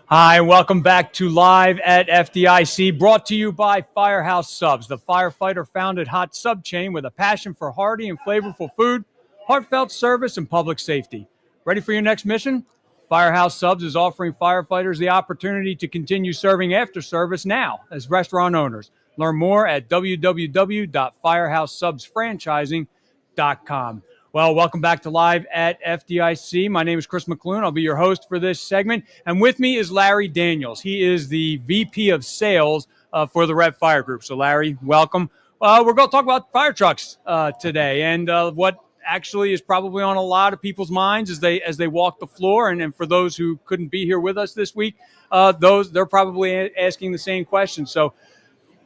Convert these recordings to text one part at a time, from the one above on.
Hi, welcome back to Live at FDIC, brought to you by Firehouse Subs, the firefighter-founded hot sub chain with a passion for hearty and flavorful food, heartfelt service, and public safety. Ready for your next mission? Firehouse Subs is offering firefighters the opportunity to continue serving after service now as restaurant owners. Learn more at www.firehousesubsfranchising.com. Well, welcome back to Live at FDIC. My name is Chris McClune. I'll be your host for this segment. And with me is Larry Daniels. He is the VP of Sales for the REV Fire Group. So, Larry, welcome. We're going to talk about fire trucks today and what actually is probably on a lot of people's minds as they walk the floor. And for those who couldn't be here with us this week, they're probably asking the same question. So,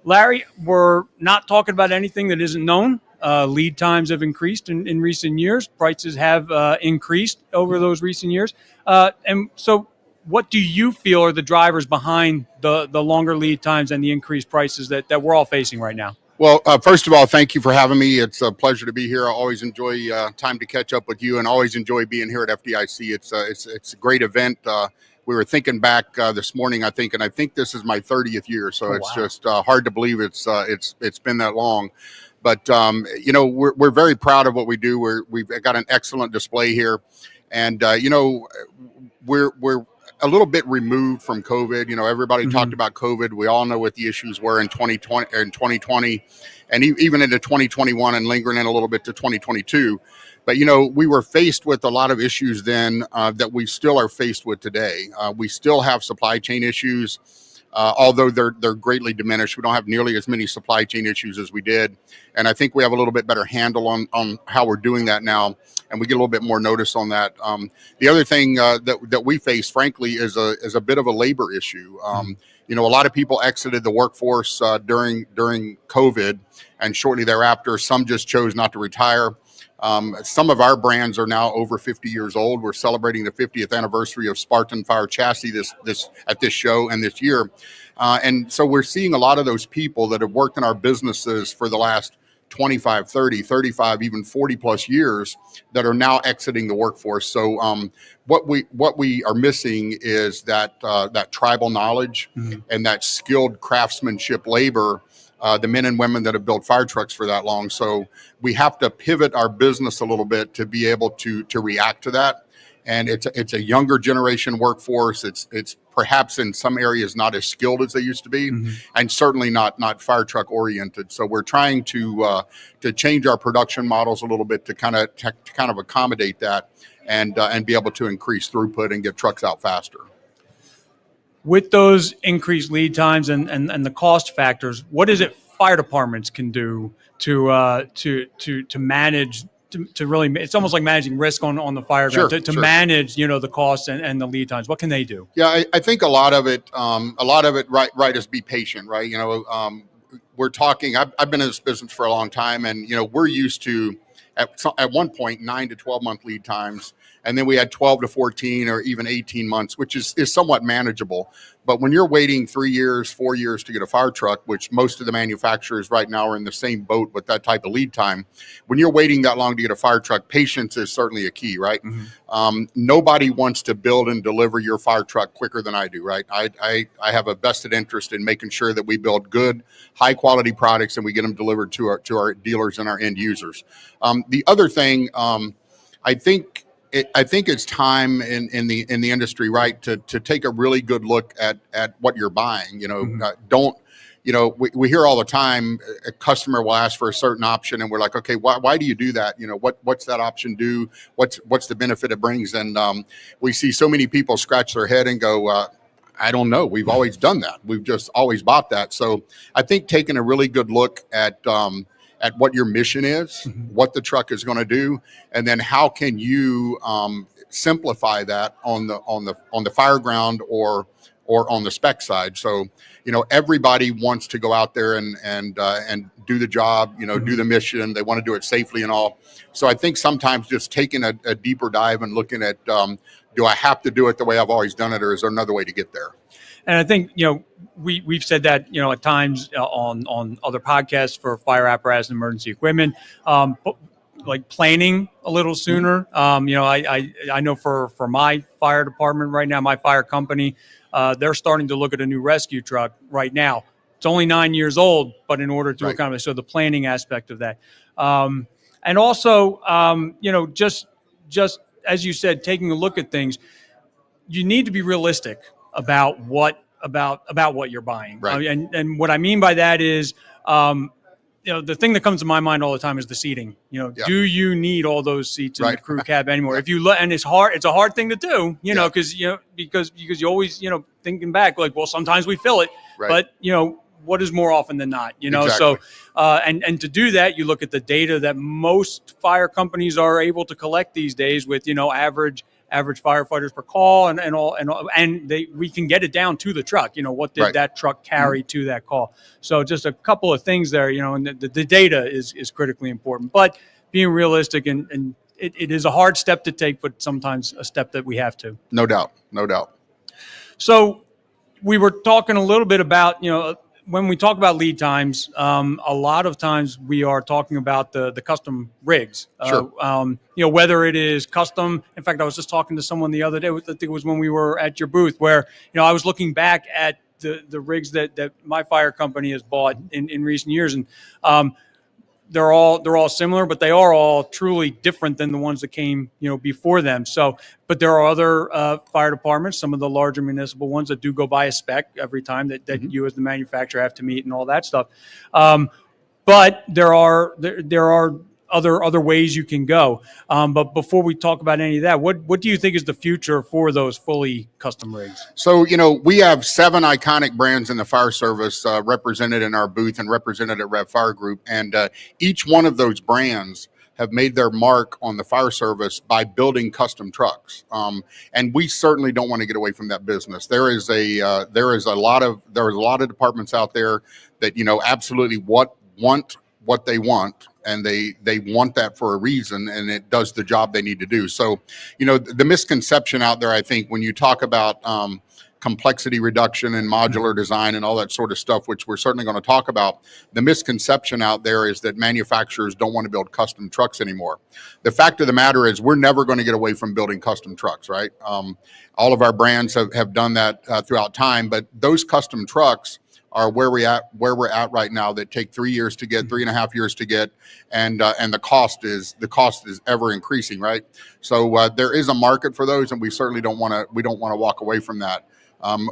Larry, we're not talking about anything that isn't known. Lead times have increased in recent years. Prices have increased over those recent years. And so what do you feel are the drivers behind the longer lead times and the increased prices that we're all facing right now? Well, first of all, thank you for having me. It's a pleasure to be here. I always enjoy time to catch up with you and always enjoy being here at FDIC. It's a great event. We were thinking back this morning, I think this is my 30th year. So it's just hard to believe it's been that long. But, we're very proud of what we do. We've got an excellent display here. And, we're a little bit removed from COVID. Everybody talked about COVID. We all know what the issues were in 2020 and even into 2021 and lingering in a little bit to 2022. But, we were faced with a lot of issues then that we still are faced with today. We still have supply chain issues. Although they're greatly diminished. We don't have nearly as many supply chain issues as we did. And I think we have a little bit better handle on how we're doing that now. And we get a little bit more notice on that. The other thing that we face, frankly, is a bit of a labor issue. A lot of people exited the workforce during COVID, and shortly thereafter, some just chose not to retire. Some of our brands are now over 50 years old. We're celebrating the 50th anniversary of Spartan Fire Chassis at this show and this year. And so we're seeing a lot of those people that have worked in our businesses for the last 25, 30, 35, even 40 plus years that are now exiting the workforce. So what we are missing is that tribal knowledge and that skilled craftsmanship labor. The men and women that have built fire trucks for that long. So we have to pivot our business a little bit to be able to react to that. And it's a younger generation workforce. It's perhaps in some areas not as skilled as they used to be, and certainly not fire truck oriented. So we're trying to change our production models a little bit to kind of accommodate that and be able to increase throughput and get trucks out faster. With those increased lead times and the cost factors, what is it fire departments can do to manage to really? It's almost like managing risk on the fire ground to manage the costs and the lead times. What can they do? Yeah, I think a lot of it right is be patient, right? We're talking. I've been in this business for a long time, and we're used to at one point 9 to 12 month lead times. And then we had 12 to 14 or even 18 months, which is somewhat manageable. But when you're waiting 3 years, 4 years to get a fire truck, which most of the manufacturers right now are in the same boat with that type of lead time, when you're waiting that long to get a fire truck, patience is certainly a key, right? Nobody wants to build and deliver your fire truck quicker than I do, right? I have a vested interest in making sure that we build good, high quality products and we get them delivered to our dealers and our end users. The other thing, I think it's time in the industry, right, to take a really good look at what you're buying. We hear all the time a customer will ask for a certain option, and we're like, okay, why do you do that? What's that option do? What's the benefit it brings? And we see so many people scratch their head and go, I don't know. We've always done that. We've just always bought that. So I think taking a really good look at what your mission is, what the truck is going to do, and then how can you simplify that on the fire ground or on the spec side. So everybody wants to go out there and do the job, do the mission. They want to do it safely and all. So I think sometimes just taking a deeper dive and looking at do I have to do it the way I've always done it, or is there another way to get there? And I think, we've said that, at times on other podcasts for fire apparatus and emergency equipment. But like planning a little sooner. I know for my fire department right now, my fire company, they're starting to look at a new rescue truck right now. It's only 9 years old, but in order to accommodate, so the planning aspect of that, and also, just as you said, taking a look at things, you need to be realistic about what you're buying. Right. And what I mean by that is, the thing that comes to my mind all the time is the seating. Do you need all those seats in the crew cab anymore? If you look, and it's a hard thing to do, because you always, thinking back, like, well, sometimes we fill it, but what is more often than not, Exactly. So, and to do that, you look at the data that most fire companies are able to collect these days with, average firefighters per call and we can get it down to the truck. What did that truck carry to that call? So just a couple of things there, and the data is critically important, but being realistic and it is a hard step to take, but sometimes a step that we have to. No doubt. So we were talking a little bit about, when we talk about lead times, a lot of times we are talking about the custom rigs. Sure. Whether it is custom. In fact, I was just talking to someone the other day. I think it was when we were at your booth, where I was looking back at the rigs that my fire company has bought in recent years, and they're all similar, but they are all truly different than the ones that came before them. So, but there are other fire departments, some of the larger municipal ones, that do go by a spec every time that you as the manufacturer have to meet and all that stuff. But there are other ways you can go. But before we talk about any of that, what do you think is the future for those fully custom rigs? So, we have 7 iconic brands in the fire service represented in our booth and represented at REV Fire Group. And each one of those brands have made their mark on the fire service by building custom trucks. And we certainly don't want to get away from that business. There is a lot of departments out there that, absolutely want what they want, and they want that for a reason, and it does the job they need to do. So, the misconception out there, I think, when you talk about complexity reduction and modular design and all that sort of stuff, which we're certainly going to talk about, the misconception out there is that manufacturers don't want to build custom trucks anymore. The fact of the matter is, we're never going to get away from building custom trucks, right? All of our brands have done that throughout time, but those custom trucks are where we're at right now, that take 3 years to get, 3.5 years to get, and the cost is ever increasing, right? So there is a market for those, and we certainly don't want to walk away from that.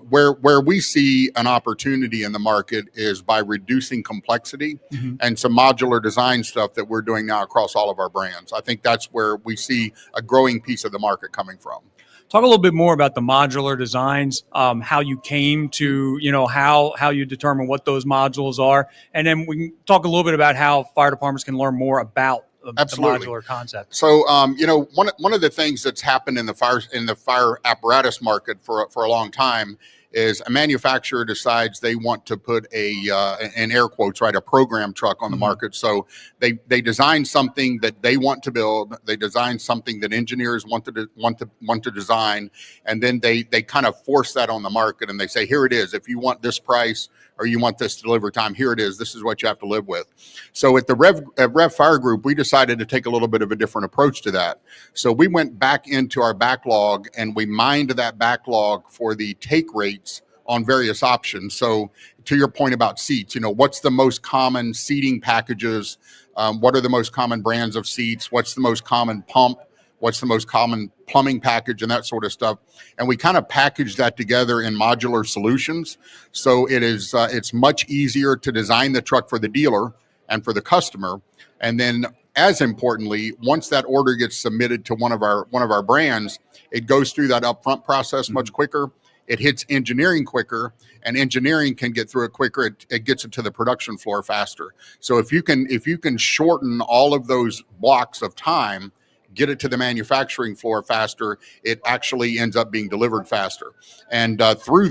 Where we see an opportunity in the market is by reducing complexity and some modular design stuff that we're doing now across all of our brands. I think that's where we see a growing piece of the market coming from. Talk a little bit more about the modular designs, how you came to, how you determine what those modules are. And then we can talk a little bit about how fire departments can learn more about the modular concept. So, one of the things that's happened in the fire apparatus market for a long time is a manufacturer decides they want to put in air quotes, right, a program truck on the market. So they design something that they want to build. They design something that engineers want to design, and then they kind of force that on the market, and they say, here it is. If you want this price or you want this delivery time, here it is. This is what you have to live with. So at REV Fire Group, we decided to take a little bit of a different approach to that. So we went back into our backlog and we mined that backlog for the take rates on various options. So to your point about seats, what's the most common seating packages? What are the most common brands of seats? What's the most common pump? What's the most common plumbing package and that sort of stuff? And we kind of package that together in modular solutions. So it's much easier to design the truck for the dealer and for the customer. And then, as importantly, once that order gets submitted to one of our brands, it goes through that upfront process much quicker. It hits engineering quicker, and engineering can get through it quicker. It gets it to the production floor faster. So if you can shorten all of those blocks of time, get it to the manufacturing floor faster, it actually ends up being delivered faster. And through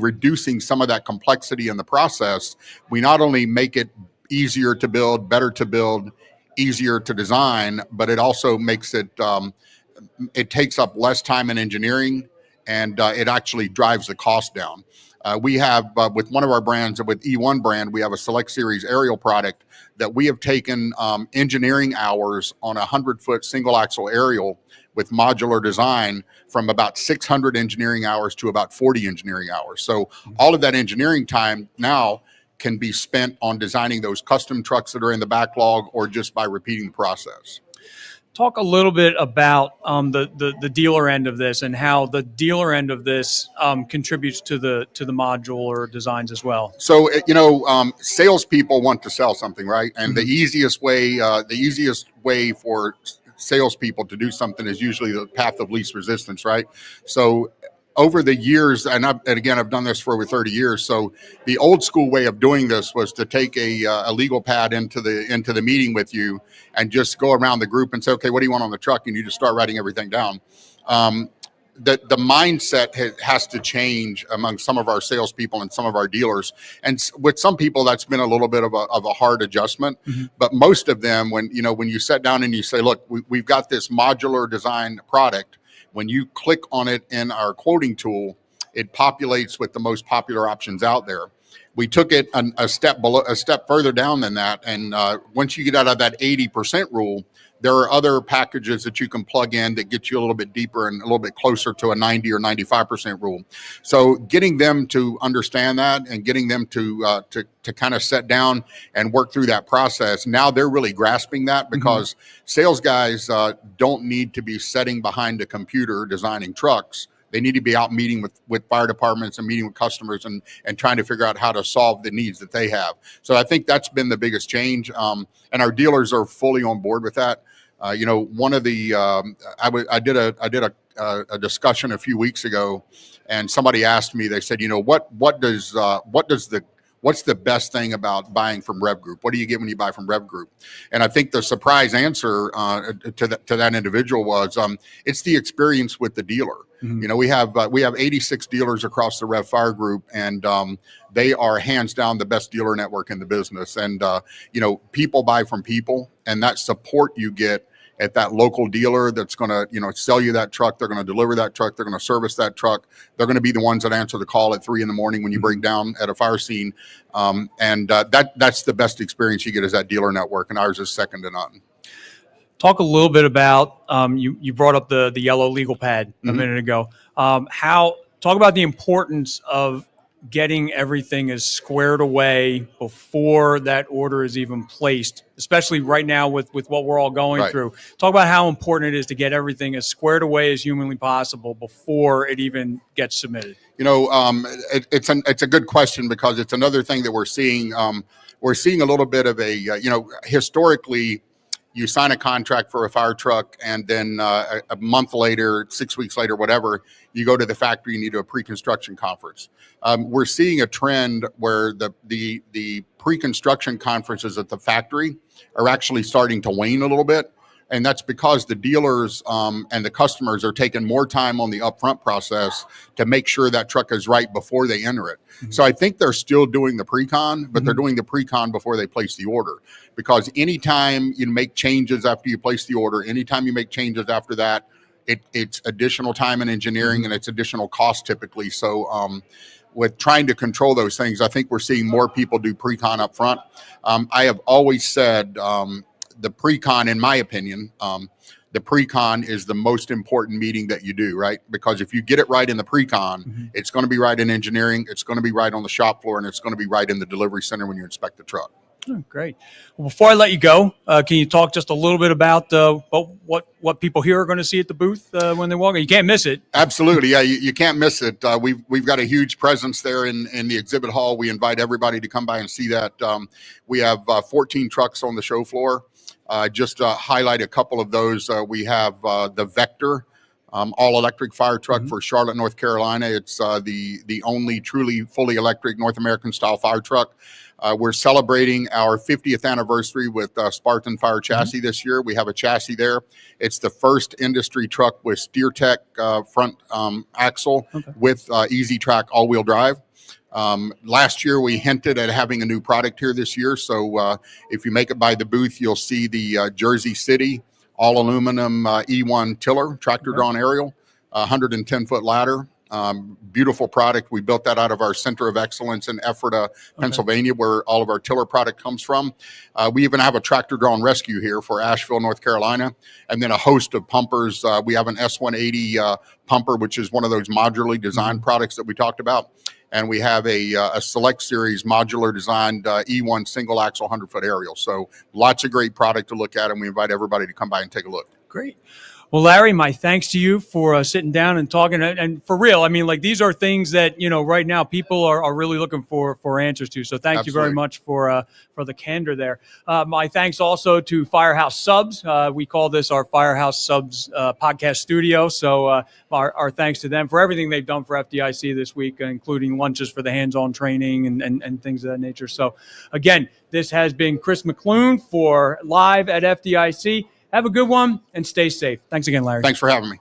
reducing some of that complexity in the process, we not only make it easier to build, better to build, easier to design, but it also makes it takes up less time in engineering, and it actually drives the cost down. We have, with one of our brands, with E1 brand, we have a Select Series aerial product that we have taken engineering hours on a 100-foot single axle aerial with modular design from about 600 engineering hours to about 40 engineering hours. So all of that engineering time now can be spent on designing those custom trucks that are in the backlog, or just by repeating the process. Talk a little bit about the dealer end of this, and how the dealer end of this contributes to the modular designs as well. So salespeople want to sell something, right? And the easiest way for salespeople to do something is usually the path of least resistance, right? So over the years, and again, I've done this for over 30 years. So the old school way of doing this was to take a legal pad into the meeting with you and just go around the group and say, okay, what do you want on the truck? And you just start writing everything down. The mindset has to change among some of our salespeople and some of our dealers. And with some people, that's been a little bit of a hard adjustment. But most of them, when you sit down and you say, look, we've got this modular design product. When you click on it in our quoting tool, it populates with the most popular options out there. We took it a step further down than that. And once you get out of that 80% rule, there are other packages that you can plug in that get you a little bit deeper and a little bit closer to a 90 or 95% rule. So getting them to understand that, and getting them to kind of sit down and work through that process, now they're really grasping that, because sales guys don't need to be sitting behind a computer designing trucks. They need to be out meeting with fire departments and meeting with customers and trying to figure out how to solve the needs that they have. So I think that's been the biggest change. And our dealers are fully on board with that. One of the, I did a discussion a few weeks ago, and somebody asked me, they said, what's the best thing about buying from REV Group? What do you get when you buy from REV Group? And I think the surprise answer to that individual was, it's the experience with the dealer. We have 86 dealers across the REV Fire Group, and they are hands down the best dealer network in the business. And people buy from people, and that support you get at that local dealer that's going to, sell you that truck. They're going to deliver that truck. They're going to service that truck. They're going to be the ones that answer the call at 3 a.m. when you break down at a fire scene. That's the best experience you get, is that dealer network, and ours is second to none. Talk a little bit about, you brought up the yellow legal pad a minute ago. Talk about the importance of getting everything as squared away before that order is even placed, especially right now with what we're all going through. Talk about how important it is to get everything as squared away as humanly possible before it even gets submitted. It's a good question, because it's another thing that we're seeing. We're seeing a little bit of a, historically, you sign a contract for a fire truck, and then a month later, 6 weeks later, whatever, you go to the factory and you do a pre-construction conference. We're seeing a trend where the pre-construction conferences at the factory are actually starting to wane a little bit. And that's because the dealers and the customers are taking more time on the upfront process to make sure that truck is right before they enter it. So I think they're still doing the pre-con, but they're doing the pre-con before they place the order. Because anytime you make changes after you place the order, anytime you make changes after that, it's additional time in engineering, and it's additional cost typically. So with trying to control those things, I think we're seeing more people do pre-con up front. I have always said, the pre-con, in my opinion, the pre-con is the most important meeting that you do, right? Because if you get it right in the pre-con, it's going to be right in engineering, it's going to be right on the shop floor, and it's going to be right in the delivery center when you inspect the truck. Oh, great. Well, before I let you go, can you talk just a little bit about what people here are going to see at the booth when they walk in? You can't miss it. Absolutely, yeah, you can't miss it. We've got a huge presence there in the exhibit hall. We invite everybody to come by and see that. We have 14 trucks on the show floor. Just to highlight a couple of those, we have the Vector, all-electric fire truck for Charlotte, North Carolina. It's the only truly fully electric North American-style fire truck. We're celebrating our 50th anniversary with Spartan Fire Chassis this year. We have a chassis there. It's the first industry truck with SteerTech front axle with Easy Track all-wheel drive. Last year, we hinted at having a new product here this year. So if you make it by the booth, you'll see the Jersey City all-aluminum E1 tiller, tractor-drawn aerial, 110-foot ladder. Beautiful product. We built that out of our Center of Excellence in Ephrata, Pennsylvania, where all of our tiller product comes from. We even have a tractor drawn rescue here for Asheville, North Carolina, and then a host of pumpers. We have an S180 pumper, which is one of those modularly designed products that we talked about. And we have a Select Series modular designed E1 single axle 100-foot aerial. So lots of great product to look at, and we invite everybody to come by and take a look. Great. Well, Larry, my thanks to you for sitting down and talking. And for real, I mean, like, these are things that, right now people are really looking for answers to. So thank you very much for the candor there. My thanks also to Firehouse Subs. We call this our Firehouse Subs podcast studio. So our thanks to them for everything they've done for FDIC this week, including lunches for the hands-on training and things of that nature. So again, this has been Chris McClune for Live at FDIC. Have a good one and stay safe. Thanks again, Larry. Thanks for having me.